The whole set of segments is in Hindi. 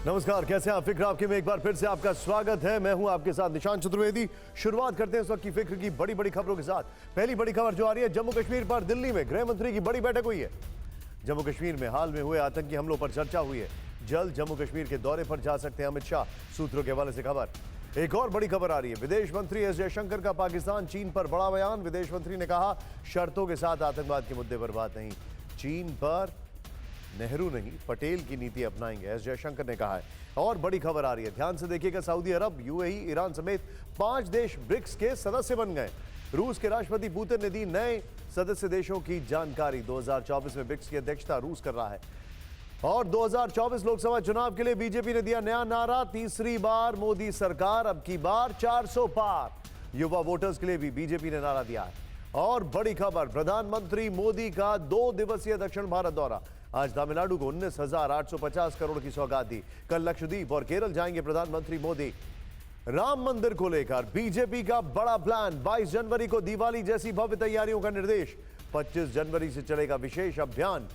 नमस्कार, कैसे हैं आप? फिक्र आपके में एक बार फिर से आपका स्वागत है। मैं हूं आपके साथ निशांत चतुर्वेदी। शुरुआत करते हैं इस वक्त की फिक्र की बड़ी बड़ी खबरों के साथ। पहली बड़ी खबर जो आ रही है, जम्मू कश्मीर पर दिल्ली में गृह मंत्री की बड़ी बैठक हुई है। जम्मू कश्मीर में हाल में हुए आतंकी हमलों पर चर्चा हुई है। जल्द जम्मू कश्मीर के दौरे पर जा सकते हैं अमित शाह, सूत्रों के हवाले से खबर। एक और बड़ी खबर आ रही है, विदेश मंत्री एस जयशंकर का पाकिस्तान चीन पर बड़ा बयान। विदेश मंत्री ने कहा, शर्तों के साथ आतंकवाद के मुद्दे पर बात नहीं। चीन पर नेहरू नहीं, पटेल की नीति अपनाएंगे, एस जयशंकर ने कहा है। और बड़ी खबर आ रही है, ध्यान से देखिएगा, सऊदी अरब, यूएई, ईरान समेत 5 देश ब्रिक्स के सदस्य बन गए। रूस के राष्ट्रपति पुतिन ने दी नए सदस्य देशों की जानकारी। 2024 में ब्रिक्स की अध्यक्षता रूस कर रहा है। और 2024 लोकसभा चुनाव के लिए बीजेपी ने दिया नया नारा, तीसरी बार मोदी सरकार, अब की बार 400 पार। युवा वोटर्स के लिए भी बीजेपी ने नारा दिया है। और बड़ी खबर, प्रधानमंत्री मोदी का 2 दिवसीय दक्षिण भारत दौरा। आज तमिलनाडु को 19,850 करोड़ की सौगात दी। कल लक्षद्वीप और केरल जाएंगे प्रधानमंत्री मोदी। राम मंदिर को लेकर बीजेपी का बड़ा प्लान, 22 जनवरी को दिवाली जैसी भव्य तैयारियों का निर्देश। 25 जनवरी से चलेगा विशेष अभियान।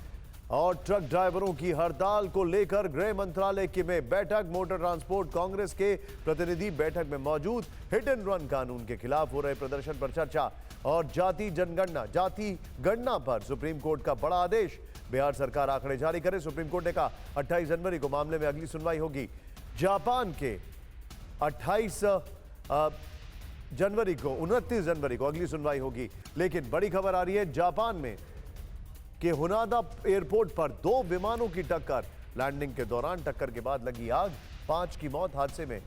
और ट्रक ड्राइवरों की हड़ताल को लेकर गृह मंत्रालय की में बैठक। मोटर ट्रांसपोर्ट कांग्रेस के प्रतिनिधि बैठक में मौजूद। हिट एंड रन कानून के खिलाफ हो रहे प्रदर्शन पर चर्चा। और जाति गणना पर सुप्रीम कोर्ट का बड़ा आदेश। बिहार सरकार आंकड़े जारी करे, सुप्रीम कोर्ट ने कहा। 28 जनवरी को मामले में अगली सुनवाई होगी। जापान के 29 जनवरी को अगली सुनवाई होगी। लेकिन बड़ी खबर आ रही है, जापान में कि हुनादा एयरपोर्ट पर 2 विमानों की टक्कर। लैंडिंग के दौरान टक्कर के बाद लगी आग, 5 की मौत। हादसे में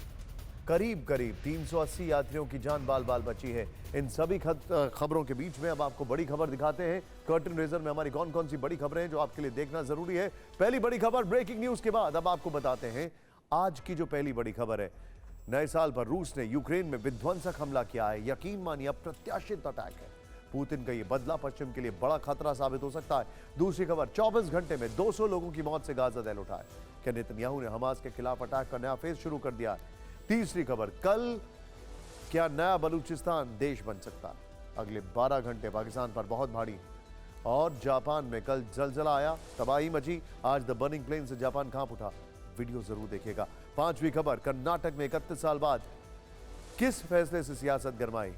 करीब 380 यात्रियों की जान बाल बाल बची है। इन सभी खबरों के बीच में अब आपको बड़ी खबर दिखाते हैं। कर्टन रेजर में हमारी कौन कौन सी बड़ी खबरें हैं जो आपके लिए देखना जरूरी है। पहली बड़ी खबर, ब्रेकिंग न्यूज के बाद अब आपको बताते हैं आज की जो पहली बड़ी खबर है। नए साल पर रूस ने यूक्रेन में विध्वंसक हमला किया है। यकीन मानिए, अप्रत्याशित अटैक है। पुतिन का यह बदला पश्चिम के लिए बड़ा खतरा साबित हो सकता है। दूसरी खबर, 24 घंटे में 200 लोगों की मौत से गाजा दहल उठा है। क्या नेतन्याहू ने हमास के खिलाफ अटैक का नया फेज शुरू कर दिया है। तीसरी खबर, कल क्या नया बलूचिस्तान देश बन सकता है। अगले 12 घंटे पाकिस्तान पर बहुत भारी। और जापान में कल जलजला आया, तबाही मची। आज द बर्निंग प्लेन से जापान कांप उठा। वीडियो जरूर देखिएगा। पांचवी खबर, कर्नाटक में 31 साल बाद किस फैसले से सियासत गरमाई।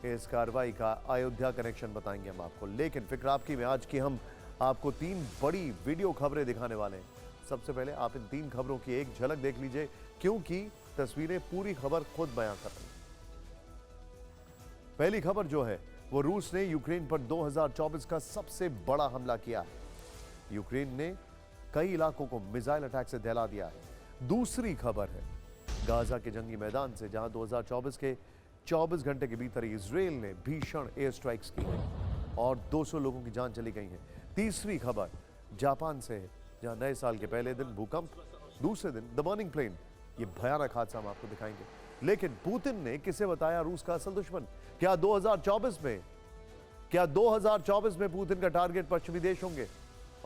इस कार्रवाई का अयोध्या कनेक्शन बताएंगे हम आपको। लेकिन फिक्र आपकी में आज की हम आपको 3 बड़ी वीडियो खबरें दिखाने वाले हैं। सबसे पहले आप इन 3 खबरों की एक झलक देख लीजिए, क्योंकि तस्वीरें पूरी खबर खुद बयां कर रही हैं। पहली खबर जो है वो, रूस ने यूक्रेन पर 2024 का सबसे बड़ा हमला किया है। यूक्रेन ने कई इलाकों को मिसाइल अटैक से दहला दिया है। दूसरी खबर है गाजा के जंगी मैदान से, जहां 2024 के 24 घंटे के भीतर ही इजराइल ने भीषण एयर स्ट्राइक्स की है और 200 लोगों की जान चली गई है। तीसरी खबर जापान से है, जहां नए साल के पहले दिन भूकंप, दूसरे दिन द बर्निंग प्लेन। ये भयानक हादसा हम आपको दिखाएंगे। लेकिन पुतिन ने किसे बताया रूस का असल दुश्मन। क्या 2024 में पुतिन का टारगेट पश्चिमी देश होंगे।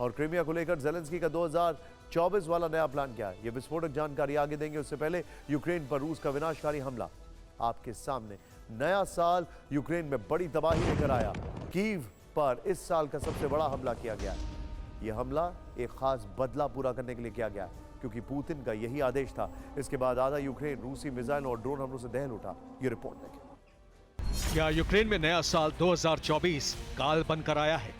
और क्रीमिया को लेकर ज़ेलेंस्की का 2024 वाला नया प्लान क्या है, ये विस्फोटक जानकारी आगे देंगे। उससे पहले यूक्रेन पर रूस का विनाशकारी हमला आपके सामने। नया साल यूक्रेन में बड़ी तबाही लेकर आया। कीव पर इस साल का सबसे बड़ा हमला किया गया है। यह हमला एक खास बदला पूरा करने के लिए किया गया है, क्योंकि पुतिन का यही आदेश था। इसके बाद आधा यूक्रेन रूसी मिसाइल और ड्रोन हमलों से दहल उठा। ये रिपोर्ट देखें। क्या यूक्रेन में नया साल 2024 काल बनकर आया है?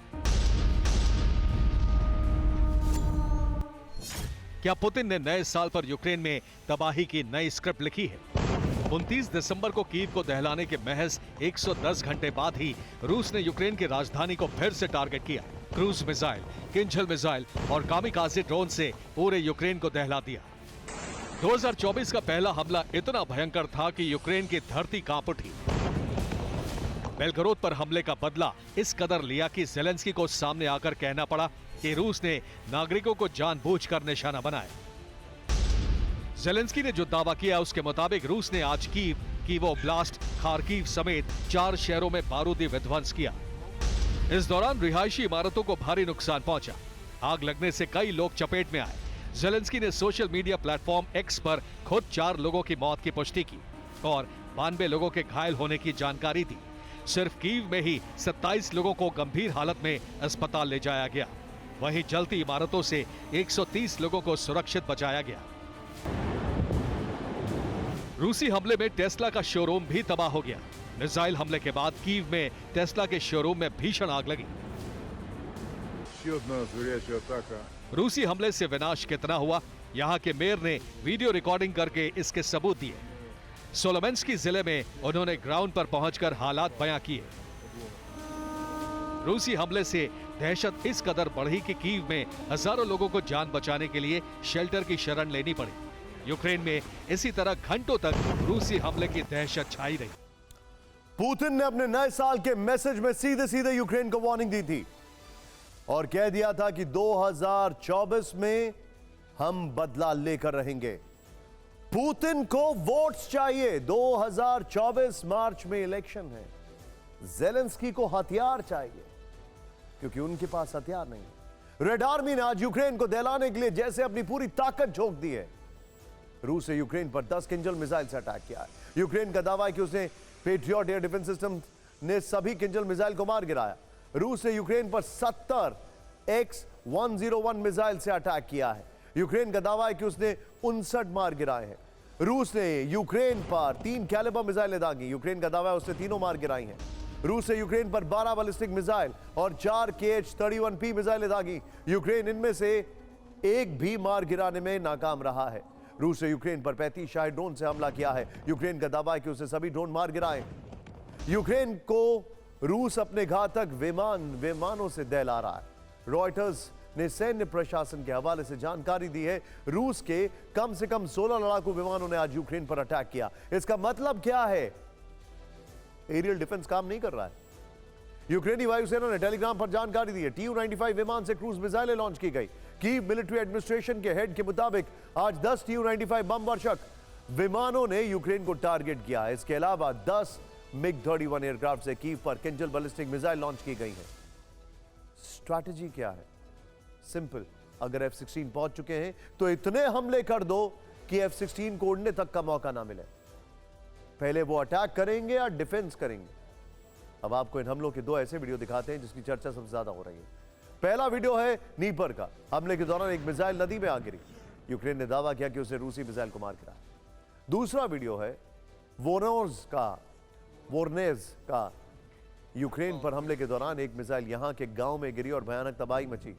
क्या पुतिन ने नए साल पर यूक्रेन में तबाही की नई स्क्रिप्ट लिखी है? 29 दिसंबर को कीव को दहलाने के महज 110 घंटे बाद ही रूस ने यूक्रेन की राजधानी को फिर से टारगेट किया। क्रूज मिसाइल, किंजल मिसाइल और कामिकाज़े ड्रोन से पूरे यूक्रेन को दहला दिया। 2024 का पहला हमला इतना भयंकर था कि यूक्रेन की धरती कांप उठी। बेलगरोद पर हमले का बदला इस कदर लिया कि ज़ेलेंस्की को सामने आकर कहना पड़ा कि रूस ने नागरिकों को जानबूझकर निशाना बनाया। ज़ेलेंस्की ने जो दावा किया उसके मुताबिक रूस ने आज कीव ओब्लास्ट, खार्किव समेत 4 शहरों में बारूदी विध्वंस किया। इस दौरान रिहायशी इमारतों को भारी नुकसान पहुंचा। आग लगने से कई लोग चपेट में आए। ज़ेलेंस्की ने सोशल मीडिया प्लेटफॉर्म एक्स पर खुद 4 लोगों की मौत की पुष्टि की और 92 लोगों के घायल होने की जानकारी दी। सिर्फ कीव में ही 27 लोगों को गंभीर हालत में अस्पताल ले जाया गया। वहीं जलती इमारतों से 130 लोगों को सुरक्षित बचाया गया। रूसी हमले में टेस्ला का शोरूम भी तबाह हो गया। मिसाइल हमले के बाद कीव में टेस्ला के शोरूम में भीषण आग लगी। रूसी हमले से विनाश कितना हुआ, यहां के मेयर ने वीडियो रिकॉर्डिंग करके इसके सबूत दिए। सोलोमेंस्की जिले में उन्होंने ग्राउंड पर पहुंचकर हालात बयां किए। रूसी हमले से दहशत इस कदर बढ़ी कि कीव में हजारों लोगों को जान बचाने के लिए शेल्टर की शरण लेनी पड़ी। यूक्रेन में इसी तरह घंटों तक रूसी हमले की दहशत छाई रही। पुतिन ने अपने नए साल के मैसेज में सीधे सीधे यूक्रेन को वार्निंग दी थी और कह दिया था कि 2024 में हम बदला लेकर रहेंगे। पुतिन को वोट्स चाहिए। 2024 मार्च में इलेक्शन है। ज़ेलेंस्की को हथियार चाहिए क्योंकि उनके पास हथियार नहीं। रेड आर्मी ने आज यूक्रेन को दहलाने के लिए जैसे अपनी पूरी ताकत झोंक दी है। रूस ने यूक्रेन पर 10 किंजल मिसाइल से अटैक किया है। यूक्रेन का दावा है कि उसने पेट्रियट एयर डिफेंस सिस्टम ने सभी किंजल मिसाइल को मार गिराया। रूस ने यूक्रेन पर 70 X-101 मिसाइल से अटैक किया है। यूक्रेन का दावा है कि उसने 59 मार गिराए हैं। रूस ने यूक्रेन पर 3 कैलिबर मिसाइलें दागी। यूक्रेन का दावा है उसने तीनों मार गिराई हैं। रूस ने यूक्रेन पर 12 बैलिस्टिक मिसाइल और 4 KH-31P मिसाइलें दागी। यूक्रेन इनमें से एक भी मार गिराने में नाकाम रहा है। रूस ने यूक्रेन पर 35 शाही ड्रोन से हमला किया है। यूक्रेन का दावा है कि उसने सभी ड्रोन मार गिराए। यूक्रेन को रूस अपने घातक विमानों से दहला रहा है। रॉयटर्स ने सैन्य प्रशासन के हवाले से जानकारी दी है। रूस के कम से कम 16 लड़ाकू विमानों ने आज यूक्रेन पर अटैक किया। इसका मतलब क्या है? एरियल डिफेंस काम नहीं कर रहा है। यूक्रेनी वायुसेना ने टेलीग्राम पर जानकारी दी है। Tu-95 विमान से क्रूज मिसाइलें लॉन्च की गई। कीव मिलिट्री एडमिनिस्ट्रेशन के हेड के मुताबिक आज 10 Tu-95 बम वर्षक विमानों ने यूक्रेन को टारगेट किया है। इसके अलावा 10 MiG-31 एयरक्राफ्ट से कीव पर किंजल बैलिस्टिक मिसाइल लॉन्च की गई है। स्ट्रैटेजी क्या है? सिंपल, अगर F-16 पहुंच चुके हैं तो इतने हमले कर दो कि F-16 को उड़ने तक का मौका ना मिले। पहले वो अटैक करेंगे या डिफेंस करेंगे। अब आपको इन हमलों के 2 ऐसे वीडियो दिखाते हैं जिसकी चर्चा सबसे ज्यादा हो रही है। पहला वीडियो है नीपर का। हमले के दौरान एक मिसाइल नदी में आ गिरी। यूक्रेन ने दावा किया कि उसने रूसी मिसाइल को मार गिराया। दूसरा वीडियो है वोरनेज का। यूक्रेन पर हमले के दौरान एक मिसाइल यहां के गांव में गिरी और भयानक तबाही मची।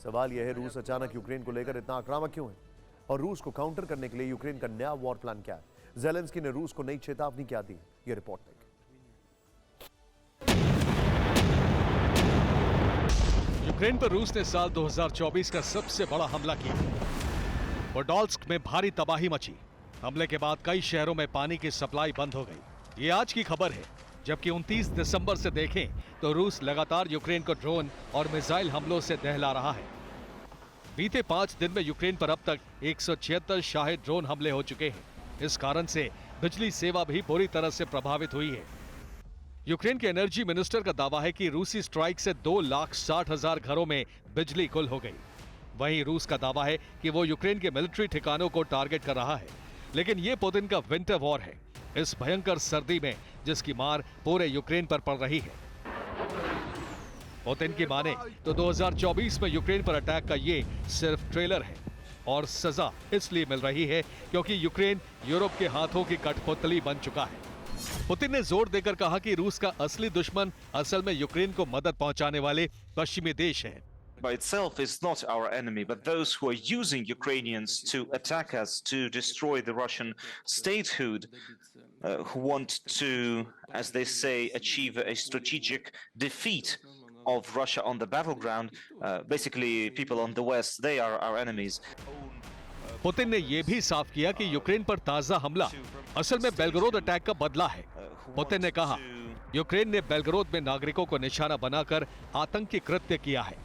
सवाल यह है, रूस अचानक यूक्रेन को लेकर इतना आक्रामक क्यों है और रूस को काउंटर करने के लिए यूक्रेन का नया वॉर प्लान क्या है? ज़ेलेंस्की ने रूस को नई चेतावनी क्या दी? यह रिपोर्ट देखें। यूक्रेन पर रूस ने साल 2024 का सबसे बड़ा हमला किया। पोडोल्स्क में भारी तबाही मची। हमले के बाद कई शहरों में पानी की सप्लाई बंद हो गई। ये आज की खबर है। जबकि 29 दिसंबर से देखें तो रूस लगातार यूक्रेन को ड्रोन और मिसाइल हमलों से दहला रहा है। बीते 5 दिन में यूक्रेन पर अब तक 176 शाही ड्रोन हमले हो चुके हैं। इस कारण से बिजली सेवा भी बुरी तरह से प्रभावित हुई है। यूक्रेन के एनर्जी मिनिस्टर का दावा है कि रूसी स्ट्राइक से 2,60,000 घरों में बिजली गुल हो गई। वहीं रूस का दावा है कि वो यूक्रेन के मिलिट्री ठिकानों को टारगेट कर रहा है। लेकिन ये पुतिन का विंटर वॉर है, इस भयंकर सर्दी में जिसकी मार पूरे यूक्रेन पर पड़ रही है। पुतिन की माने तो 2024 में यूक्रेन पर अटैक का ये सिर्फ ट्रेलर है और सजा इसलिए मिल रही है क्योंकि यूक्रेन यूरोप के हाथों की कठपुतली बन चुका है। पुतिन ने जोर देकर कहा कि रूस का असली दुश्मन असल में यूक्रेन को मदद पहुंचाने वाले पश्चिमी देश हैं। By itself is not our enemy, but those who are using Ukrainians to attack us, to destroy the Russian statehood, who want to, as they say, achieve a strategic defeat of Russia on the battleground. Basically, people on the West, they are our enemies. Putin ने यह भी साफ किया कि यूक्रेन पर ताजा हमला असल में बेलगरोद अटैक का बदला है। पुतिन ने कहा, यूक्रेन ने बेलगरोद में नागरिकों को निशाना बनाकर आतंकी कृत्य किया है।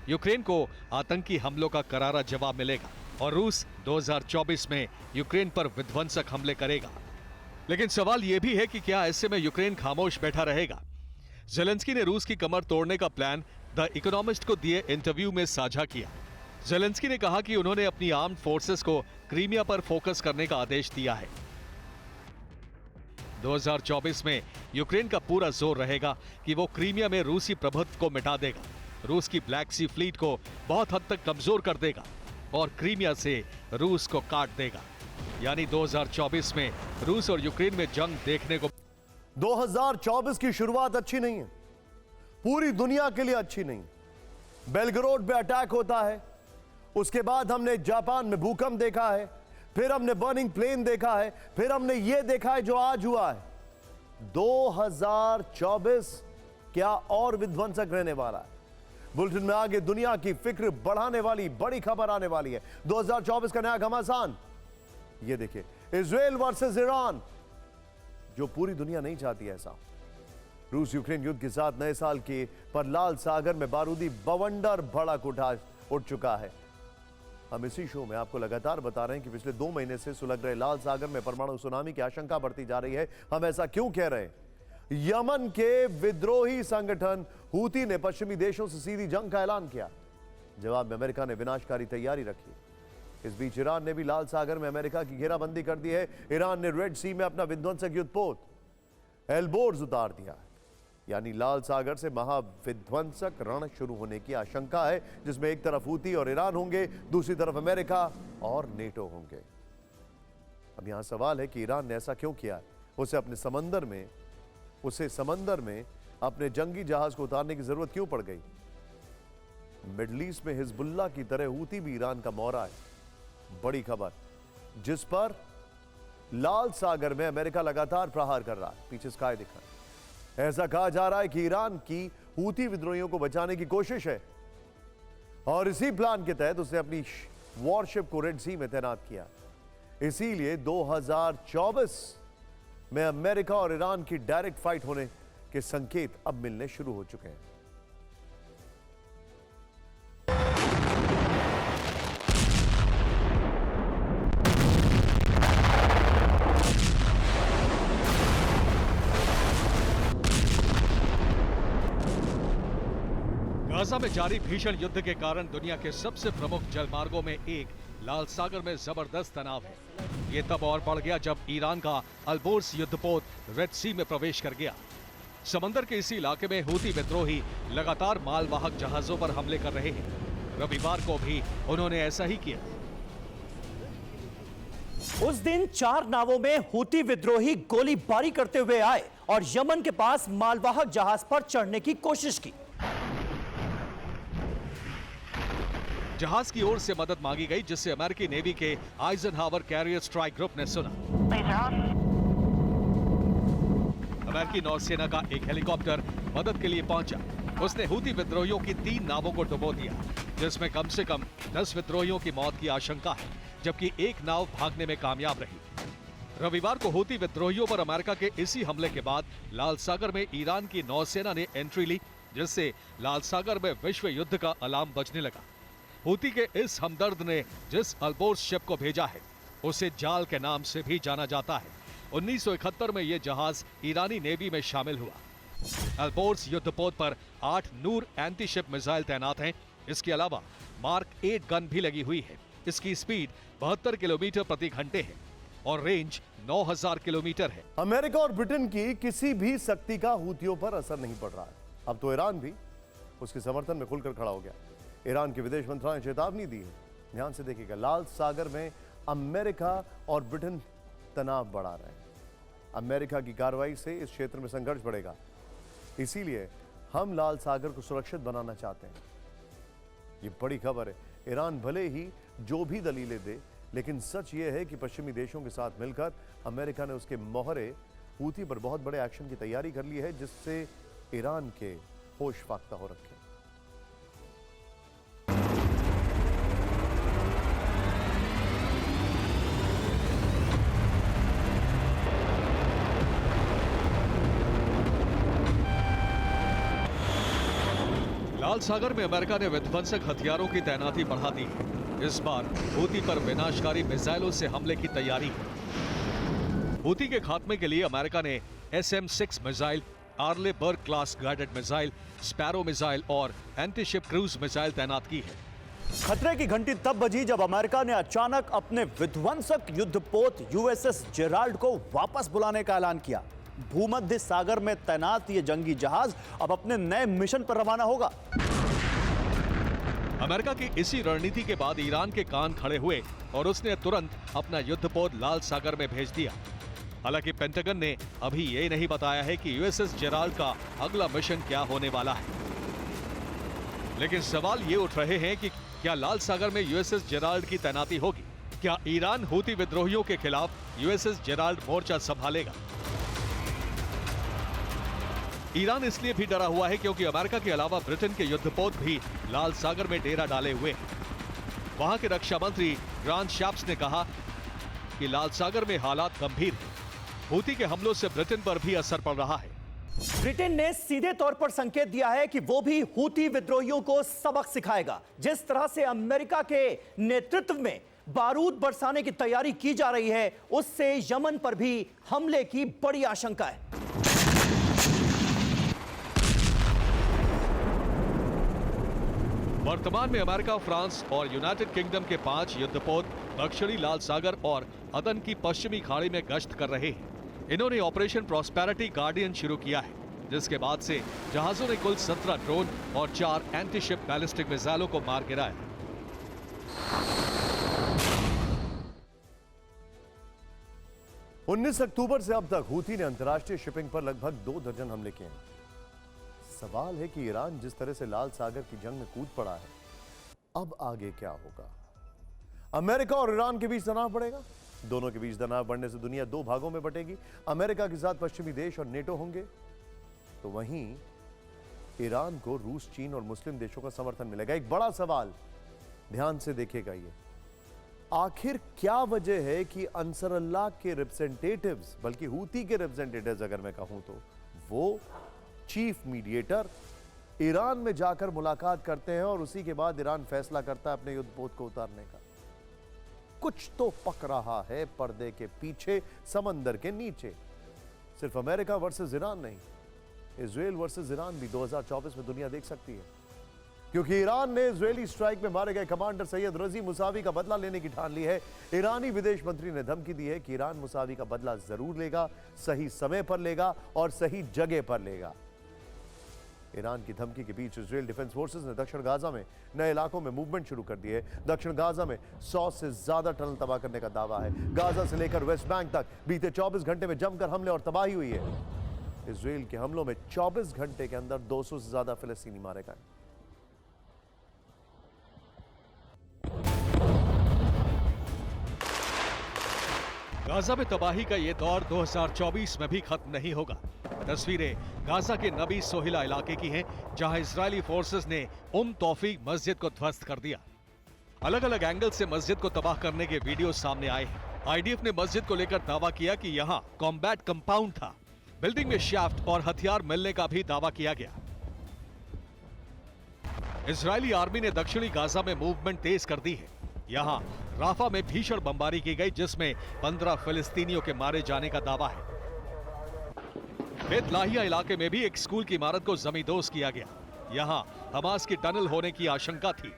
यूक्रेन को आतंकी हमलों का करारा जवाब मिलेगा और रूस 2024 में यूक्रेन पर विध्वंसक हमले करेगा। लेकिन सवाल यह भी है कि क्या ऐसे में यूक्रेन खामोश बैठा रहेगा? ज़ेलेंस्की ने रूस की कमर तोड़ने का प्लान द इकोनॉमिस्ट को दिए इंटरव्यू में साझा किया। ज़ेलेंस्की ने कहा कि उन्होंने अपनी आर्म्ड फोर्सेस को क्रीमिया पर फोकस करने का आदेश दिया है। 2024 में यूक्रेन का पूरा जोर रहेगा कि वो क्रीमिया में रूसी प्रभुत्व को मिटा देगा, रूस की ब्लैक सी फ्लीट को बहुत हद तक कमजोर कर देगा और क्रीमिया से रूस को काट देगा। यानी 2024 में रूस और यूक्रेन में जंग देखने को 2024 की शुरुआत अच्छी नहीं है, पूरी दुनिया के लिए अच्छी नहीं। बेलग्रोड पे अटैक होता है, उसके बाद हमने जापान में भूकंप देखा है, फिर हमने बर्निंग प्लेन देखा है, फिर हमने यह देखा है जो आज हुआ है। 2024 क्या और विध्वंसक रहने वाला है। बुलेटिन में आगे दुनिया की फिक्र बढ़ाने वाली बड़ी खबर आने वाली है। 2024 का नया घमासान ये देखिए, इजराइल वर्सेस ईरान, जो पूरी दुनिया नहीं चाहती ऐसा। रूस यूक्रेन युद्ध के साथ नए साल के पर लाल सागर में बारूदी बवंडर भड़क उठ चुका है। हम इसी शो में आपको लगातार बता रहे हैं कि पिछले 2 महीने से सुलग रहे लाल सागर में परमाणु सुनामी की आशंका बढ़ती जा रही है। हम ऐसा क्यों कह रहे हैं? यमन के विद्रोही संगठन हूती ने पश्चिमी देशों से सीधी जंग का ऐलान किया। जवाब में अमेरिका ने विनाशकारी तैयारी रखी। इस बीच ईरान ने भी लाल सागर में अमेरिका की घेराबंदी कर दी है। ईरान ने रेड सी में अपना विध्वंसक युद्धपोत एल्बोर्स उतार दिया, यानी लाल सागर से महाविध्वंसक रण शुरू होने की आशंका है, जिसमें एक तरफ हूती और ईरान होंगे, दूसरी तरफ अमेरिका और नेटो होंगे। अब यहां सवाल है कि ईरान ने ऐसा क्यों किया? उसे समंदर में अपने जंगी जहाज को उतारने की जरूरत क्यों पड़ गई? मिडल ईस्ट में हिजबुल्लाह की तरह हूती भी ईरान का मोहरा है। बड़ी खबर, जिस पर लाल सागर में अमेरिका लगातार प्रहार कर रहा है। पीछे स्काई दिखा, ऐसा कहा जा रहा है कि ईरान की हूती विद्रोहियों को बचाने की कोशिश है और इसी प्लान के तहत उसने अपनी वॉरशिप को रेड सी में तैनात किया। इसीलिए 2024 में अमेरिका और ईरान की डायरेक्ट फाइट होने के संकेत अब मिलने शुरू हो चुके हैं। गाजा में जारी भीषण युद्ध के कारण दुनिया के सबसे प्रमुख जलमार्गों में एक लाल सागर में जबरदस्त तनाव है। ये तब और बढ़ गया जब ईरान का अल्बोर्स युद्धपोत रेड सी में प्रवेश कर गया। समंदर के इसी इलाके में हूती विद्रोही लगातार मालवाहक जहाजों पर हमले कर रहे हैं। रविवार को भी उन्होंने ऐसा ही किया। उस दिन 4 नावों में हूती विद्रोही गोलीबारी करते हुए आए और यमन के पास मालवाहक जहाज पर चढ़ने की कोशिश की। जहाज की ओर से मदद मांगी गई, जिससे अमेरिकी नेवी के आइजनहावर कैरियर स्ट्राइक ग्रुप ने सुना। अमेरिकी नौसेना का एक हेलीकॉप्टर मदद के लिए पहुंचा। उसने हूती विद्रोहियों की 3 नावों को डुबो दिया, जिसमें कम से कम 10 विद्रोहियों की मौत की आशंका है, जबकि एक नाव भागने में कामयाब रही। रविवार को हूती विद्रोहियों पर अमेरिका के इसी हमले के बाद लाल सागर में ईरान की नौसेना ने एंट्री ली, जिससे लाल सागर में विश्व युद्ध का अलार्म बजने लगा। हूती के इस हमदर्द ने जिस अल्बोर्स शिप को भेजा है, उसे जाल के नाम से भी जाना जाता है। 1971 में यह जहाज ईरानी नेवी में शामिल हुआ। अल्बोर्स युद्धपोत पर 8 नूर एंटी शिप मिसाइल तैनात हैं। इसके अलावा मार्क 8 गन भी लगी हुई है। इसकी स्पीड 72 किलोमीटर प्रति घंटे है और रेंज 9000 किलोमीटर है। अमेरिका और ब्रिटेन की किसी भी शक्ति का हूतियों पर असर नहीं पड़ रहा है। अब तो ईरान भी उसके समर्थन में खुलकर खड़ा हो गया। ईरान के विदेश मंत्रालय ने चेतावनी दी है। ध्यान से देखिएगा, लाल सागर में अमेरिका और ब्रिटेन तनाव बढ़ा रहे हैं। अमेरिका की कार्रवाई से इस क्षेत्र में संघर्ष बढ़ेगा, इसीलिए हम लाल सागर को सुरक्षित बनाना चाहते हैं। ये बड़ी खबर है। ईरान भले ही जो भी दलीलें दे, लेकिन सच ये है कि पश्चिमी देशों के साथ मिलकर अमेरिका ने उसके मोहरे हूती पर बहुत बड़े एक्शन की तैयारी कर ली है, जिससे ईरान के होश फाख्ता हो रखे। लाल सागर में अमेरिका ने विध्वंसक हथियारों की तैनाती बढ़ा दी है। इस बार हूती पर विनाशकारी मिसाइलों से हमले की तैयारी है। हूती के खात्मे के लिए अमेरिका ने SM-6 missile, Arleigh Burke class guided missile, Sparrow missile और एंटी शिप क्रूज मिसाइल तैनात की है। खतरे की घंटी तब बजी जब अमेरिका ने अचानक अपने विध्वंसक युद्धपोत USS जेराल्ड को वापस बुलाने का ऐलान किया। भूमध्य सागर में तैनात यह जंगी जहाज अब अपने नए मिशन पर रवाना होगा। अमेरिका की इसी रणनीति के बाद ईरान के कान खड़े हुए और उसने तुरंत अपना युद्धपोत लाल सागर में भेज दिया। हालांकि पेंटागन ने अभी ये नहीं बताया है कि यूएसएस जेराल्ड का अगला मिशन क्या होने वाला है। लेकिन सवाल ये उठ रहे हैं कि क्या लाल सागर में यूएसएस जेराल्ड की तैनाती होगी? क्या ईरान हूती विद्रोहियों के खिलाफ यूएसएस जेराल्ड मोर्चा संभालेगा? ईरान इसलिए भी डरा हुआ है क्योंकि अमेरिका के अलावा ब्रिटेन के युद्धपोत भी लाल सागर में डेरा डाले हुए हैं। वहां के रक्षा मंत्री ग्रांट शैप्स ने कहा कि लाल सागर में हालात गंभीर हैं। हूती के हमलों से ब्रिटेन पर भी असर पड़ रहा है। ब्रिटेन ने सीधे तौर पर संकेत दिया है कि वो भी हूती विद्रोहियों को सबक सिखाएगा। जिस तरह से अमेरिका के नेतृत्व में बारूद बरसाने की तैयारी की जा रही है, उससे यमन पर भी हमले की बड़ी आशंका है। वर्तमान में अमेरिका, फ्रांस और यूनाइटेड किंगडम के 5 युद्धपोत दक्षिणी लाल सागर और अदन की पश्चिमी खाड़ी में गश्त कर रहे हैं। इन्होंने ऑपरेशन प्रॉस्पेरिटी गार्डियन शुरू किया है, जिसके बाद से जहाजों ने कुल 17 ड्रोन और 4 एंटी-शिप बैलिस्टिक मिसाइलों को मार गिराया। उन्नीस अक्टूबर से अब तक हूती ने अंतर्राष्ट्रीय शिपिंग पर लगभग 2 दर्जन हमले किए हैं। सवाल है कि ईरान जिस तरह से लाल सागर की जंग में कूद पड़ा है, अब आगे क्या होगा? अमेरिका और ईरान के बीच तनाव बढ़ेगा। दोनों के बीच तनाव बढ़ने से दुनिया 2 भागों में बटेगी। अमेरिका के साथ पश्चिमी देश और नेटो होंगे, तो वहीं ईरान को रूस, चीन और मुस्लिम देशों का समर्थन मिलेगा। एक बड़ा सवाल, ध्यान से देखिएगा, ये आखिर क्या वजह है कि अंसरुल्लाह के रिप्रेजेंटेटिव्स, बल्कि हूती के रिप्रेजेंटेटिव्स अगर मैं कहूं तो, वो चीफ मीडिएटर ईरान में जाकर मुलाकात करते हैं और उसी के बाद ईरान फैसला करता है अपने युद्धपोत को उतारने का। कुछ तो पक रहा है पर्दे के पीछे, समंदर के नीचे। सिर्फ अमेरिका वर्सेस ईरान नहीं, इजराइल वर्सेस ईरान भी 2024 में दुनिया देख सकती है, क्योंकि ईरान ने इजरायली स्ट्राइक में मारे गए कमांडर सैयद रजी मुसावी का बदला लेने की ठान ली है। ईरानी विदेश मंत्री ने धमकी दी है कि ईरान मुसावी का बदला जरूर लेगा, सही समय पर लेगा और सही जगह पर लेगा। ईरान की धमकी के बीच इजरायल डिफेंस फोर्सेस ने दक्षिण गाजा में नए इलाकों में मूवमेंट शुरू कर दी है। दक्षिण गाजा में 100 से ज्यादा टनल तबाह करने का दावा है। गाजा से लेकर वेस्ट बैंक तक बीते 24 घंटे में जमकर हमले और तबाही हुई है। इजरायल के हमलों में 24 घंटे के अंदर 200 से ज्यादा फिलिस्तीनी मारे गए। गाजा में तबाही का ये दौर 2024 में भी खत्म नहीं होगा। तस्वीरें गाजा के नबी सोहिला इलाके की हैं, जहां इजरायली फोर्सेस ने तौफीक मस्जिद को ध्वस्त कर दिया। अलग अलग एंगल से मस्जिद को तबाह करने के वीडियो सामने आए हैं। आईडीएफ ने मस्जिद को लेकर दावा किया कि यहां कॉम्बैट कंपाउंड था। बिल्डिंग में शाफ्ट और हथियार मिलने का भी दावा किया गया। इजरायली आर्मी ने दक्षिणी गाजा में मूवमेंट तेज कर दी है। यहां राफा में भीषण बमबारी की गई, जिसमें 15 फिलिस्तीनियों के मारे जाने का दावा है। बेत लाहिया इलाके में भी एक स्कूल की इमारत को जमींदोज किया गया। यहां हमास की टनल होने की आशंका थी।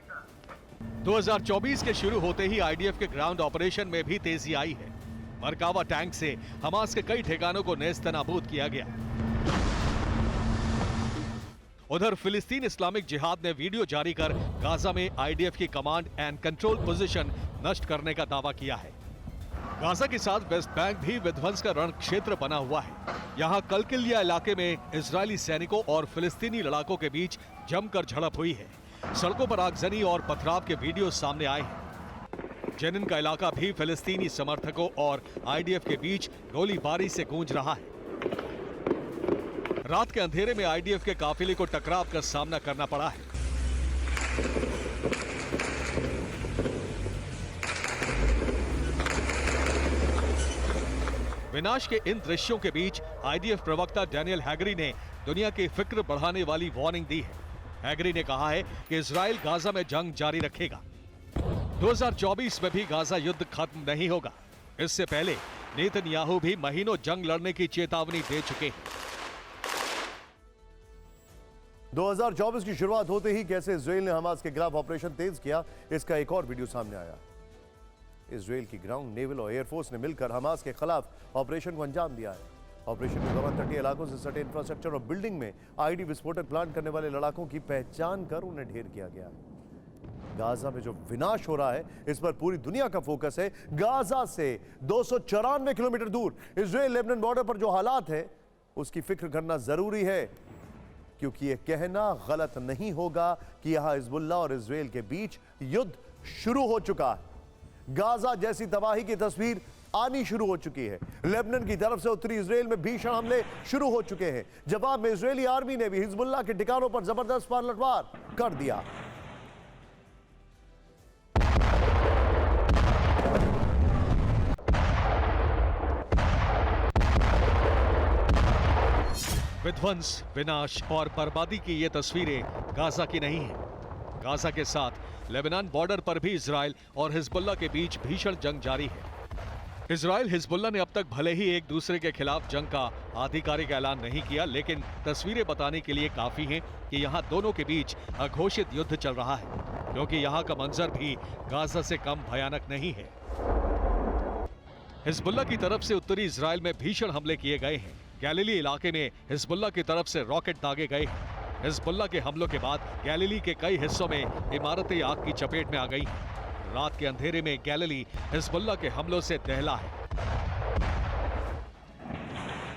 2024 के शुरू होते ही आईडीएफ के ग्राउंड ऑपरेशन में भी तेजी आई है। मरकावा टैंक से हमास के कई ठिकानों को नेस्तनाबूद किया गया। उधर फिलिस्तीन इस्लामिक जिहाद ने वीडियो जारी कर गाजा में आईडीएफ की कमांड एंड कंट्रोल पोजीशन नष्ट करने का दावा किया है। गाजा के साथ वेस्ट बैंक भी विध्वंस का रण क्षेत्र बना हुआ है। यहां कलकिलिया इलाके में इजरायली सैनिकों और फिलिस्तीनी लड़ाकों के बीच जमकर झड़प हुई है। सड़कों पर आगजनी और पथराव के वीडियो सामने आए हैं। जेनिन का इलाका भी फिलिस्तीनी समर्थकों और आईडीएफ के बीच गोलीबारी से गूंज रहा है। रात के अंधेरे में आईडीएफ के काफिले को टकराव का सामना करना पड़ा है। विनाश के इन दृश्यों के बीच आईडीएफ प्रवक्ता डैनियल हैगरी ने दुनिया की फिक्र बढ़ाने वाली वार्निंग दी है। हैगरी ने कहा है कि इजराइल गाजा में जंग जारी रखेगा। 2024 में भी गाजा युद्ध खत्म नहीं होगा। इससे पहले नेतन्याहू भी महीनों जंग लड़ने की चेतावनी दे चुके हैं। 2024 की शुरुआत होते ही कैसे इजराइल ने हमास के खिलाफ ऑपरेशन तेज किया, इसका एक और वीडियो सामने आया। इजराइल की ग्राउंड, नेवल और एयरफोर्स ने मिलकर हमास के खिलाफ ऑपरेशन को अंजाम दिया है। ऑपरेशन के दौरान तटीय इलाकों से सटे इंफ्रास्ट्रक्चर और बिल्डिंग में आईडी विस्फोटक प्लांट करने वाले लड़ाकों की पहचान कर उन्हें ढेर किया गया है। गाजा में जो विनाश हो रहा है इस पर पूरी दुनिया का फोकस है। गाजा से 294 किलोमीटर दूर इजराइल लेबनान बॉर्डर पर जो हालात है उसकी फिक्र करना जरूरी है, क्योंकि यह कहना गलत नहीं होगा कि यहां हिजबुल्लाह और इजराइल के बीच युद्ध शुरू हो चुका है। गाजा जैसी तबाही की तस्वीर आनी शुरू हो चुकी है। लेबनान की तरफ से उत्तरी इजराइल में भीषण हमले शुरू हो चुके हैं। जवाब में इजरायली आर्मी ने भी हिजबुल्लाह के ठिकानों पर जबरदस्त पलटवार कर दिया। विध्वंस, विनाश और बर्बादी की ये तस्वीरें गाजा की नहीं हैं। गाजा के साथ लेबनान बॉर्डर पर भी इजराइल और हिजबुल्लाह के बीच भीषण जंग जारी है। इजराइल हिजबुल्लाह ने अब तक भले ही एक दूसरे के खिलाफ जंग का आधिकारिक ऐलान नहीं किया, लेकिन तस्वीरें बताने के लिए काफी हैं कि यहां दोनों के बीच अघोषित युद्ध चल रहा है, क्योंकि यहां का मंजर भी गाजा से कम भयानक नहीं है। हिजबुल्लाह की तरफ से उत्तरी इजराइल में भीषण हमले किए गए हैं। गैलिली इलाके में हिजबुल्लाह की तरफ से रॉकेट दागे गए हैं। हिजबुल्लाह के हमलों के बाद गैलिली के कई हिस्सों में इमारतें आग की चपेट में आ गई हैं। रात के अंधेरे में गैलिली हिजबुल्लाह के हमलों से दहला है।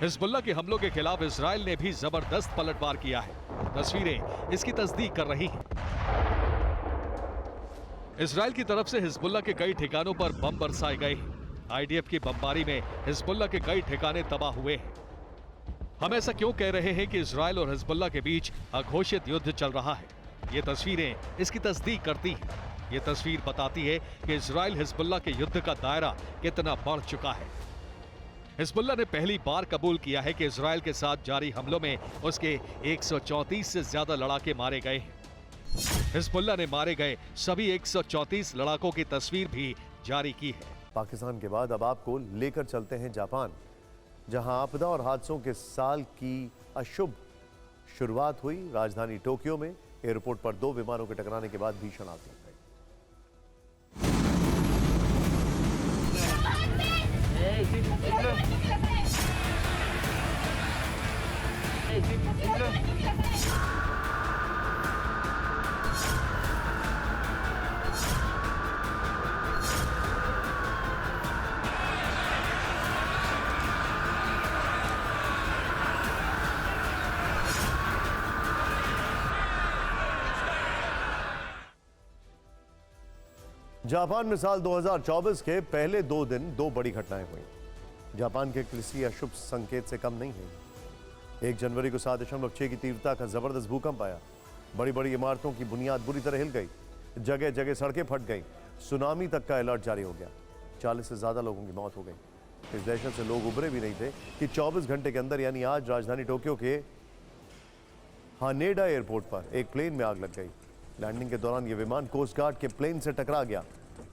हिजबुल्लाह के हमलों के खिलाफ इजराइल ने भी जबरदस्त पलटवार किया है। तस्वीरें इसकी तस्दीक कर रही हैं। इजराइल की तरफ से हिजबुल्लाह के कई ठिकानों पर बम बरसाए गए हैं। आईडीएफ की बमबारी में हिजबुल्लाह के कई ठिकाने तबाह हुए हैं। हम ऐसा क्यों कह रहे हैं कि इजराइल और हिजबुल्लाह के बीच अघोषित युद्ध चल रहा है? ये तस्वीरें इसकी तस्दीक करती हैं। ये तस्वीर बताती है कि इजराइल हिजबुल्लाह के युद्ध का दायरा कितना बढ़ चुका है। हिजबुल्लाह ने पहली बार कबूल किया है कि इजराइल के साथ जारी हमलों में उसके 134 से ज्यादा लड़ाके मारे गए हैं। हिजबुल्लाह ने मारे गए सभी 134 लड़ाकों की तस्वीर भी जारी की है। पाकिस्तान के बाद अब आपको लेकर चलते हैं जापान, जहां आपदा और हादसों के साल की अशुभ शुरुआत हुई। राजधानी टोक्यो में एयरपोर्ट पर 2 विमानों के टकराने के बाद भीषण आग लग गई। जापान में साल 2024 के पहले 2 दिन 2 बड़ी घटनाएं हुई। जापान के किसी अशुभ संकेत से कम नहीं है। 1 जनवरी को 7.6 की तीव्रता का जबरदस्त भूकंप आया। बड़ी बड़ी इमारतों की बुनियाद बुरी तरह हिल गई। जगह जगह सड़कें फट गईं। सुनामी तक का अलर्ट जारी हो गया। 40 से ज्यादा लोगों की मौत हो गई। इस दहशत से लोग उबरे भी नहीं थे कि 24 घंटे के अंदर यानी आज राजधानी टोक्यो के हानेडा एयरपोर्ट पर एक प्लेन में आग लग गई। लैंडिंग के दौरान यह विमान कोस्ट गार्ड के प्लेन से टकरा गया।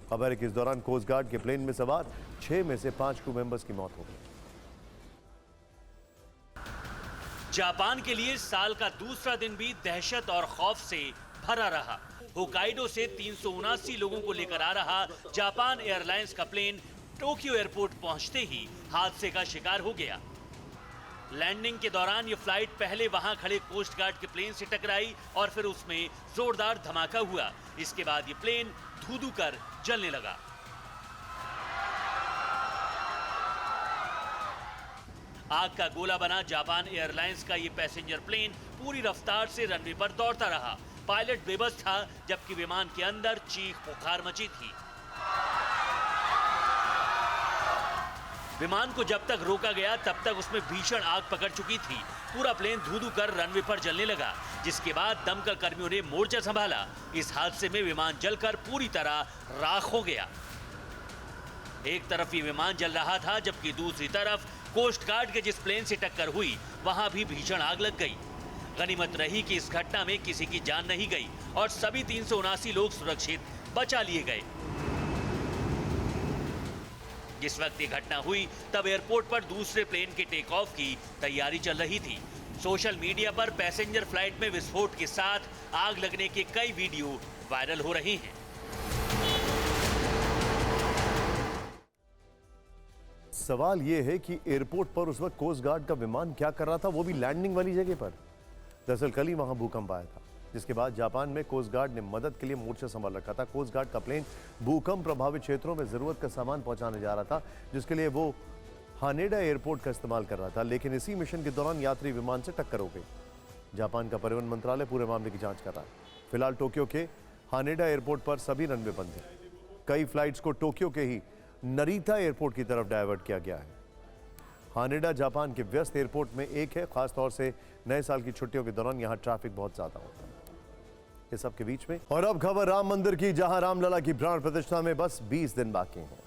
खबर है कि इस दौरान कोस्ट गार्ड के प्लेन में सवार 6 में से 5 क्रू मेंबर्स की मौत हो गई। जापान के लिए साल का दूसरा दिन भी दहशत और खौफ से भरा रहा। होकाइडो से 379 लोगों को लेकर आ रहा जापान एयरलाइंस का प्लेन टोक्यो एयरपोर्ट पहुंचते ही हादसे का शिकार हो गया। लैंडिंग के दौरान ये फ्लाइट पहले वहां खड़े कोस्ट गार्ड के प्लेन से टकराई और फिर उसमें जोरदार धमाका हुआ। इसके बाद ये प्लेन धू-धू कर जलने लगा। आग का गोला बना जापान एयरलाइंस का ये पैसेंजर प्लेन पूरी रफ्तार से रनवे पर दौड़ता रहा। पायलट बेबस था, जबकि विमान के अंदर चीख पुकार मची थी। विमान को जब तक रोका गया तब तक उसमें भीषण आग पकड़ चुकी थी। पूरा प्लेन धू-धू कर रनवे पर जलने लगा, जिसके बाद दमकल कर्मियों ने मोर्चा संभाला। इस हादसे में विमान जलकर पूरी तरह राख हो गया। एक तरफ ये विमान जल रहा था, जबकि दूसरी तरफ कोस्ट गार्ड के जिस प्लेन से टक्कर हुई वहां भी भीषण आग लग गई। गनीमत रही कि इस घटना में किसी की जान नहीं गई और सभी 379 लोग सुरक्षित बचा लिए गए। जिस वक्त ये घटना हुई तब एयरपोर्ट पर दूसरे प्लेन के टेक ऑफ की तैयारी चल रही थी। सोशल मीडिया पर पैसेंजर फ्लाइट में विस्फोट के साथ आग लगने के कई वीडियो वायरल हो रहे हैं। सवाल यह है कि एयरपोर्ट पर उस वक्त कोस्ट गार्ड का विमान क्या कर रहा था, वो भी लैंडिंग वाली जगह पर। दरअसल कल ही वहां भूकंप आया था। जिसके बाद जापान में कोस्ट गार्ड ने मदद के लिए मोर्चा संभाल रखा था। कोस्ट गार्ड का प्लेन भूकंप प्रभावित क्षेत्रों में जरूरत का सामान पहुंचाने जा रहा था, जिसके लिए वो हानेडा एयरपोर्ट का इस्तेमाल कर रहा था, लेकिन इसी मिशन के दौरान यात्री विमान से टक्कर हो गई। जापान का परिवहन मंत्रालय पूरे मामले की जांच कर रहा है। फिलहाल टोक्यो के हानेडा एयरपोर्ट पर सभी रनवे बंद हैं। कई फ्लाइट्स को टोक्यो के ही नरीता एयरपोर्ट की तरफ डायवर्ट किया गया है। हानेडा जापान के व्यस्त एयरपोर्ट में एक है, खासतौर से नए साल की छुट्टियों के दौरान यहां ट्रैफिक बहुत ज्यादा होता है। इस सब के बीच में और अब खबर राम मंदिर की, जहां रामलला की प्राण प्रतिष्ठा में बस 20 दिन बाकी हैं,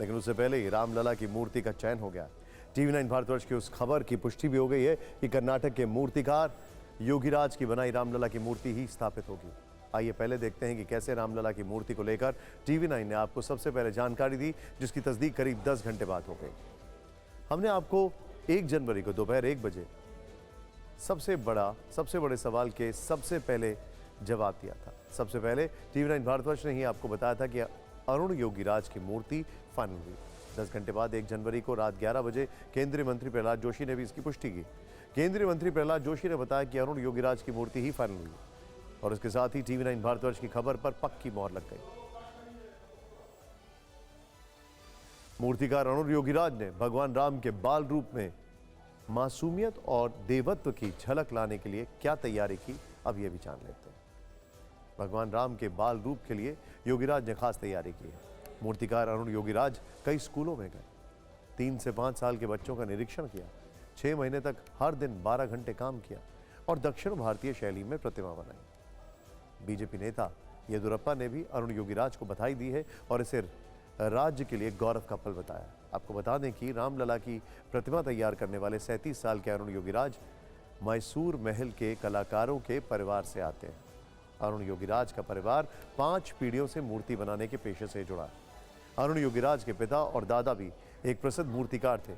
लेकिन उससे पहले ही रामलला की मूर्ति का चयन हो गया। टीवी 9 भारतवर्ष की उस खबर की पुष्टि भी हो गई है कि कर्नाटक के मूर्तिकार योगीराज की बनाई रामलला की मूर्ति ही स्थापित होगी। आइए पहले देखते हैं कि कैसे रामलला की मूर्ति को लेकर टीवी 9 ने आपको सबसे पहले जानकारी दी, जिसकी तस्दीक करीब 10 घंटे बाद हो गई। हमने आपको 1 जनवरी को दोपहर 1 बजे सबसे बड़े सवाल के सबसे पहले जवाब दिया था। सबसे पहले टीवी 9 भारतवर्ष ने ही आपको बताया था कि अरुण योगीराज की मूर्ति फाइनल हुई। 10 घंटे बाद 1 जनवरी को रात 11 बजे केंद्रीय मंत्री प्रहलाद जोशी ने भी इसकी पुष्टि की। केंद्रीय मंत्री प्रहलाद जोशी ने बताया कि अरुण योगीराज की मूर्ति ही फाइनल हुई और इसके साथ ही टीवी 9 भारतवर्ष की खबर पर पक्की मोहर लग गई। मूर्तिकार अरुण योगीराज ने भगवान राम के बाल रूप में मासूमियत और देवत्व की झलक लाने के लिए क्या तैयारी की, अब यह भी जान लेते हैं। भगवान राम के बाल रूप के लिए योगीराज ने खास तैयारी की है। मूर्तिकार अरुण योगीराज कई स्कूलों में गए, 3 से 5 साल के बच्चों का निरीक्षण किया, 6 महीने तक हर दिन 12 घंटे काम किया और दक्षिण भारतीय शैली में प्रतिमा बनाई। बीजेपी नेता येदियुरप्पा ने भी अरुण योगीराज को बधाई दी है और इसे राज्य के लिए गौरव का पल बताया। आपको बता दें कि रामलला की प्रतिमा तैयार करने वाले 37 साल के अरुण योगीराज मैसूर महल के कलाकारों के परिवार से आते हैं। अरुण योगीराज का परिवार 5 पीढ़ियों से मूर्ति बनाने के पेशे से जुड़ा है। अरुण योगीराज के पिता और दादा भी एक प्रसिद्ध मूर्तिकार थे।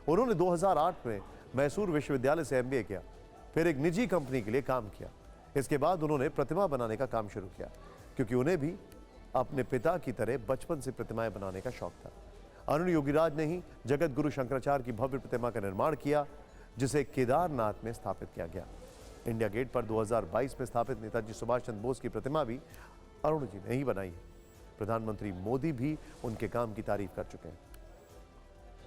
उन्होंने 2008 में मैसूर विश्वविद्यालय से MBA किया, फिर एक निजी कंपनी के लिए काम किया। इसके बाद उन्होंने प्रतिमा बनाने का काम शुरू किया, क्योंकि उन्हें भी अपने पिता की तरह बचपन से प्रतिमाएं बनाने का शौक था। अरुण योगीराज ने ही जगत गुरु शंकराचार्य की भव्य प्रतिमा का निर्माण किया, जिसे केदारनाथ में स्थापित किया गया। इंडिया गेट पर 2022 में स्थापित नेताजी सुभाष चंद्र बोस की प्रतिमा भी अरुण जी ने ही बनाई है। प्रधानमंत्री मोदी भी उनके काम की तारीफ कर चुके हैं।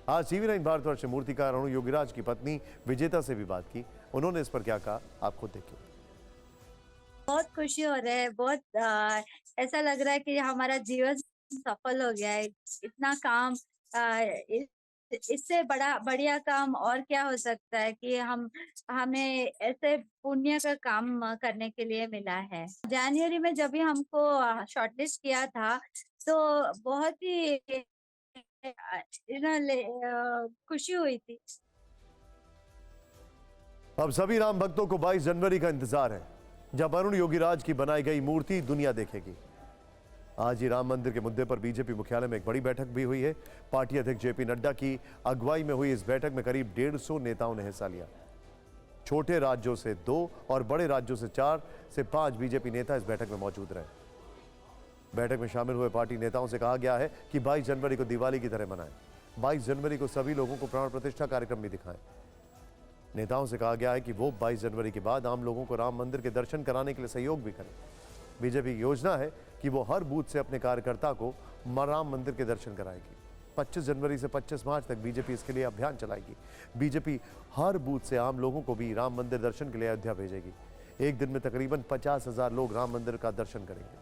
आज टीवी 9 भारतवर्ष से मूर्तिकार अरुण योगीराज की पत्नी विजेता से भी बात की। उन्होंने इस पर क्या कहा, आप खुद देखिए। बहुत खुशी हो रहा है, बहुत ऐसा लग रहा है कि हमारा जीवन सफल हो गया है। इतना काम, इससे बढ़िया काम और क्या हो सकता है कि हमें ऐसे पुण्य का काम करने के लिए मिला है। जनवरी में जब भी हमको शॉर्टलिस्ट किया था तो बहुत ही खुशी हुई थी। अब सभी राम भक्तों को 22 जनवरी का इंतजार है, जब अरुण योगीराज की बनाई गई मूर्ति दुनिया देखेगी। आज ही राम मंदिर के मुद्दे पर बीजेपी मुख्यालय में एक बड़ी बैठक भी हुई है। पार्टी अध्यक्ष JP नड्डा की अगुवाई में हुई इस बैठक में करीब 150 नेताओं ने हिस्सा लिया। छोटे राज्यों से 2 और बड़े राज्यों से 4 से 5 बीजेपी नेता इस बैठक में मौजूद रहे। बैठक में शामिल हुए पार्टी नेताओं से कहा गया है कि 22 जनवरी को दिवाली की तरह मनाएं। 22 जनवरी को सभी लोगों को प्राण प्रतिष्ठा कार्यक्रम भी दिखाएं। नेताओं से कहा गया है कि वो 22 जनवरी के बाद आम लोगों को राम मंदिर के दर्शन कराने के लिए सहयोग भी करें। बीजेपी की योजना है कि वो हर बूथ से अपने कार्यकर्ता को राम मंदिर के दर्शन कराएगी। 25 जनवरी से 25 मार्च तक बीजेपी इसके लिए अभियान चलाएगी। बीजेपी हर बूथ से आम लोगों को भी राम मंदिर दर्शन के लिए अयोध्या भेजेगी। एक दिन में तकरीबन 50,000 लोग राम मंदिर का दर्शन करेंगे।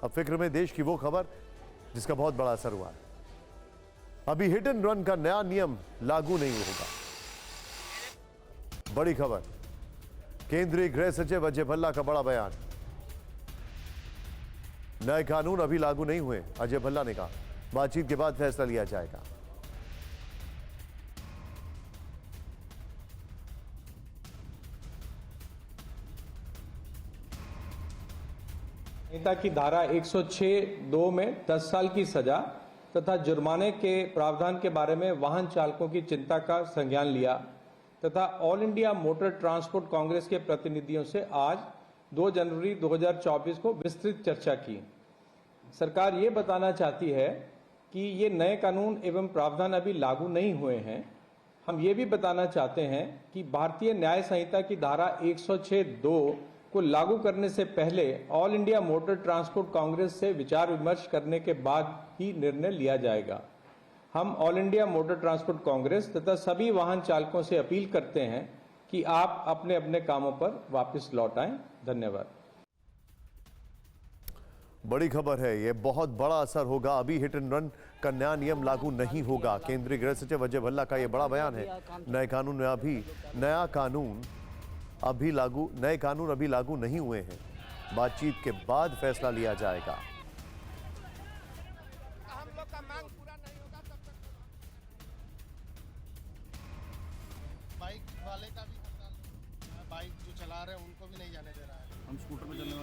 अब फिक्र में देश की वो खबर जिसका बहुत बड़ा असर हुआ है। अभी हिट एंड रन का नया नियम लागू नहीं होगा। बड़ी खबर, केंद्रीय गृह सचिव अजय भल्ला का बड़ा बयान। नए कानून अभी लागू नहीं हुए, अजय भल्ला ने कहा। बातचीत के बाद फैसला लिया जाएगा। संहिता की धारा 106(2) में 10 साल की सजा तथा जुर्माने के प्रावधान के बारे में वाहन चालकों की चिंता का संज्ञान लिया तथा all India motor transport Congress के प्रतिनिधियों से आज 2 जनवरी 2024 को विस्तृत चर्चा की। सरकार ये बताना चाहती है कि ये नए कानून एवं प्रावधान अभी लागू नहीं हुए हैं। हम ये भी बताना चाहते हैं कि भारतीय न्याय संहिता की धारा 106(2) को लागू करने से पहले all India motor transport Congress से विचार विमर्श करने के बाद ही निर्णय लिया जाएगा। हम all India motor transport Congress तथा सभी वाहन चालकों से अपील करते हैं कि आप अपने अपने कामों पर वापस लौट आएं। धन्यवाद। बड़ी खबर है, ये बहुत बड़ा असर होगा। अभी हिट एंड रन का नया नियम लागू नहीं होगा। केंद्रीय गृह सचिव अजय भल्ला का यह बड़ा बयान है। नए कानून अभी लागू नहीं हुए हैं। बातचीत के बाद फैसला लिया जाएगा। हम लोग का मांग पूरा नहीं होगा तब तक बाइक वाले का भी हड़ताल, बाइक जो चला रहे हैं उनको भी नहीं जाने दे रहा है।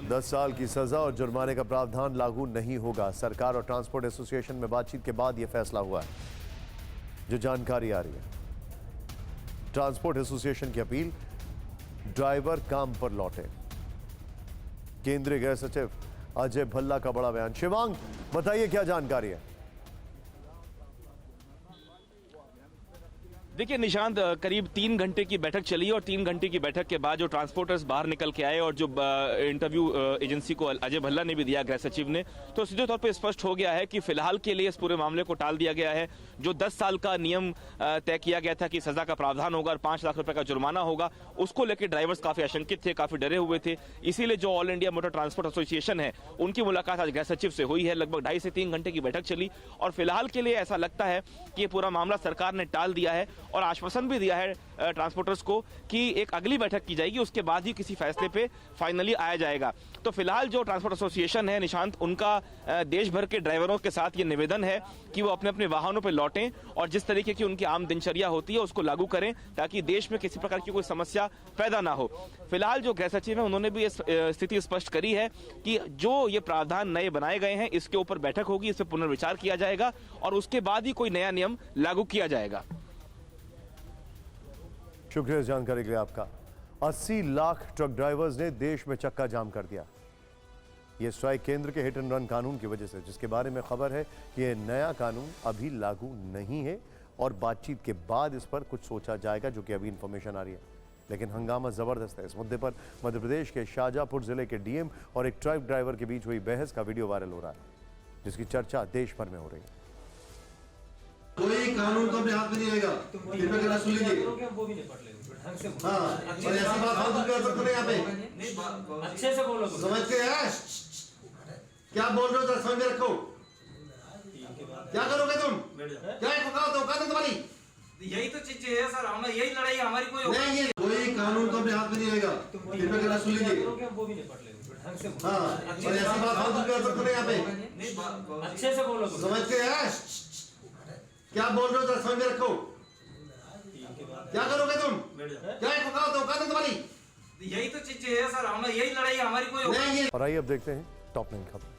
10 साल की सजा और जुर्माने का प्रावधान लागू नहीं होगा। सरकार और ट्रांसपोर्ट एसोसिएशन में बातचीत के बाद यह फैसला हुआ है। जो जानकारी आ रही है, ट्रांसपोर्ट एसोसिएशन की अपील, ड्राइवर काम पर लौटे। केंद्रीय गृह सचिव अजय भल्ला का बड़ा बयान। शिवांग, बताइए क्या जानकारी है? देखिए निशांत, करीब 3 घंटे की बैठक चली और 3 घंटे की बैठक के बाद जो ट्रांसपोर्टर्स बाहर निकल के आए और जो इंटरव्यू एजेंसी को अजय भल्ला ने भी दिया, गृह सचिव ने, तो सीधे तौर पे स्पष्ट हो गया है कि फिलहाल के लिए इस पूरे मामले को टाल दिया गया है। जो 10 साल का नियम तय किया गया था कि सजा का प्रावधान होगा और 5 लाख रुपए का जुर्माना होगा, उसको लेकर ड्राइवर्स काफी आशंकित थे, काफी डरे हुए थे। इसीलिए जो all India motor transport association है, उनकी मुलाकात आज गृह सचिव से हुई है। लगभग 2.5 से 3 घंटे की बैठक चली और फिलहाल के लिए ऐसा लगता है कि ये पूरा मामला सरकार ने टाल दिया है और आश्वासन भी दिया है ट्रांसपोर्टर्स को कि एक अगली बैठक की जाएगी, उसके बाद ही किसी फैसले पे फाइनली आया जाएगा। तो फिलहाल जो ट्रांसपोर्ट एसोसिएशन है निशांत, उनका देश भर के ड्राइवरों के साथ ये निवेदन है कि वो अपने अपने वाहनों पे लौटें और जिस तरीके की उनकी आम दिनचर्या होती है उसको लागू करें, ताकि देश में किसी प्रकार की कोई समस्या पैदा ना हो। फिलहाल जो गृह सचिव है उन्होंने भी ये स्थिति स्पष्ट करी है कि जो ये प्रावधान नए बनाए गए हैं इसके ऊपर बैठक होगी, इस पर पुनर्विचार किया जाएगा और उसके बाद ही कोई नया नियम लागू किया जाएगा। शुक्रिया इस जानकारी के लिए आपका। 80 लाख ट्रक ड्राइवर्स ने देश में चक्का जाम कर दिया। यह स्ट्राइक केंद्र के हिट एंड रन कानून की वजह से, जिसके बारे में खबर है कि यह नया कानून अभी लागू नहीं है और बातचीत के बाद इस पर कुछ सोचा जाएगा, जो कि अभी इंफॉर्मेशन आ रही है। लेकिन हंगामा जबरदस्त है। इस मुद्दे पर मध्य प्रदेश के शाहजहांपुर जिले के डीएम और एक ट्रक ड्राइवर के बीच हुई बहस का वीडियो वायरल हो रहा है, जिसकी चर्चा देश भर में हो रही है। कोई कानून को अपने हाथ में नहीं आएगा। कृपया करके सुन लीजिए। हाँ, और ऐसी बात फालतू की बात करें यहाँ पे। अच्छे से बोलो। समझते हैं? क्या बोल रहे हो जरा समझ में रखो। क्या करोगे तुम? क्या औकात है तुम्हारी? यही तो चीज है सर, हमें यही लड़ाई हमारी नहीं, कोई कानून को अपने हाथ में नहीं आएगा। कृपया करके सुन लीजिए। हाँ, और ऐसी बात फालतू की बात करें यहाँ पे। अच्छे से बोलो। समझते हैं? क्या बोल रहे हो जरा समझ में रखो। क्या करोगे तुम? क्या औकात है तुम्हारी? यही तो चीज है सर, हमें यही लड़ाई हमारी कोई नहीं। और आइए अब देखते हैं टॉप 9 खबर।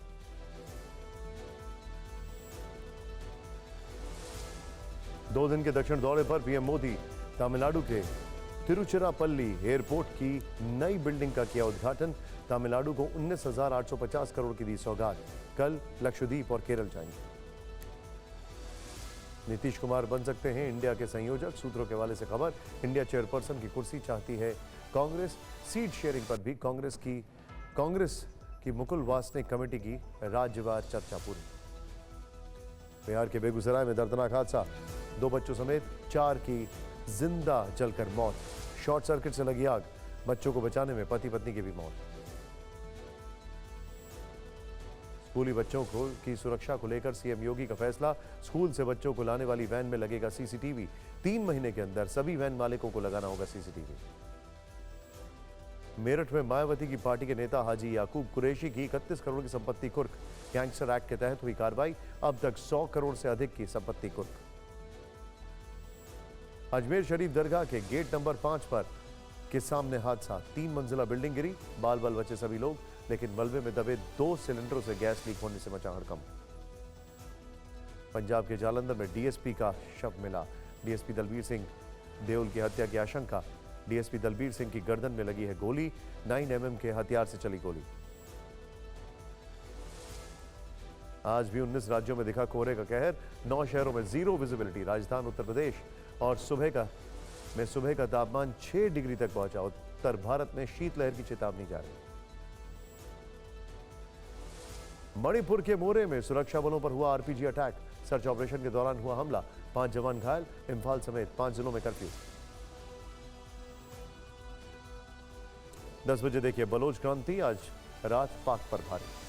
दो दिन के दक्षिण दौरे पर पीएम मोदी तमिलनाडु के तिरुचिरापल्ली एयरपोर्ट की नई बिल्डिंग का किया उद्घाटन। तमिलनाडु को 19,850 करोड़ की दी सौगात। कल लक्षद्वीप और केरल जाएंगे। नीतीश कुमार बन सकते हैं इंडिया के संयोजक, सूत्रों के हवाले से खबर। इंडिया चेयरपर्सन की कुर्सी चाहती है कांग्रेस। सीट शेयरिंग पर भी कांग्रेस की मुकुल वासनिक कमेटी की राज्यवार चर्चा पूरी। बिहार के बेगूसराय में दर्दनाक हादसा, 2 बच्चों समेत 4 की जिंदा जलकर मौत। शॉर्ट सर्किट से लगी आग, बच्चों को बचाने में पति पत्नी की भी मौत। स्कूली बच्चों की सुरक्षा को लेकर सीएम योगी का फैसला। स्कूल से बच्चों को लाने वाली वैन में लगेगा सीसीटीवी। 3 महीने के अंदर सभी वैन मालिकों को लगाना होगा सीसीटीवी। मेरठ में मायावती की पार्टी के नेता हाजी याकूब कुरैशी की 31 करोड़ की संपत्ति कुर्क। गैंगस्टर एक्ट के तहत हुई कार्रवाई। अब तक 100 करोड़ से अधिक की संपत्ति कुर्क। अजमेर शरीफ दरगाह के गेट नंबर 5 पर के सामने हादसा, 3 मंजिला बिल्डिंग गिरी, बाल बाल बचे सभी लोग, लेकिन मलबे में दबे 2 सिलेंडरों से गैस लीक होने से मचा हड़कंप। पंजाब के जालंधर में डीएसपी का शव मिला। डीएसपी दलबीर सिंह देओल की हत्या की आशंका। डीएसपी दलबीर सिंह की गर्दन में लगी है गोली। 9mm के हथियार से चली गोली। आज भी 19 राज्यों में दिखा कोहरे का कहर। 9 शहरों में जीरो विजिबिलिटी। राजधानी उत्तर प्रदेश और सुबह का तापमान 6 डिग्री तक पहुंचा। उत्तर भारत में शीतलहर की चेतावनी जारी। मणिपुर के मोरे में सुरक्षा बलों पर हुआ आरपीजी अटैक। सर्च ऑपरेशन के दौरान हुआ हमला, 5 जवान घायल। इंफाल समेत 5 जिलों में कर्फ्यू। 10 बजे देखिए बलोच क्रांति, आज रात पाक पर भारी।